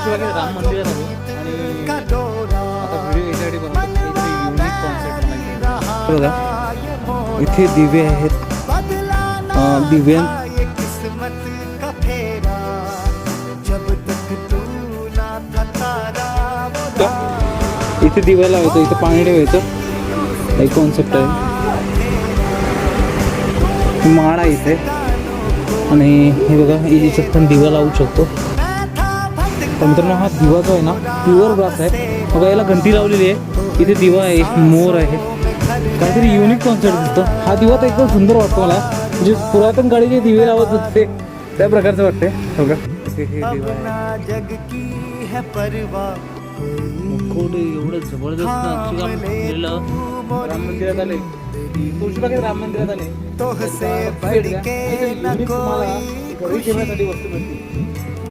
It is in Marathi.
तुळशीबागेत राम मंदिरात आलो आणि आता व्हिडिओ याच्यासाठी बनवतो काहीतरी युनिक कॉन्सेप्ट बघा. इथे दिवे आहेत, दिव्यां इथे दिवा लावायचं, इथे पाणी ठेवायचं, एक कॉन्सेप्ट आहे. माळ आहे इथे आणि हे बघा याच्यात पण दिवा लावू शकतो. तर मित्रांनो हा दिवा जो आहे ना प्युअर ग्लास आहे. बघा याला घंटी लावलेली आहे, इथे दिवा आहे, मोर आहे, काहीतरी युनिक कॉन्सेप्ट दिसतो. हा दिवा तर एकदम सुंदर वाटतो मला, म्हणजे पुरातन काळी जे दिवे लावत होते त्या प्रकारचं वाटतंय. बघा इथे हे दिवा एवढं जबरदस्त राम मंदिरात आले, तुळशीबागेत राम मंदिरात आले, तुम्हाला घरी ठेवण्यासाठी वस्तू मिळतील.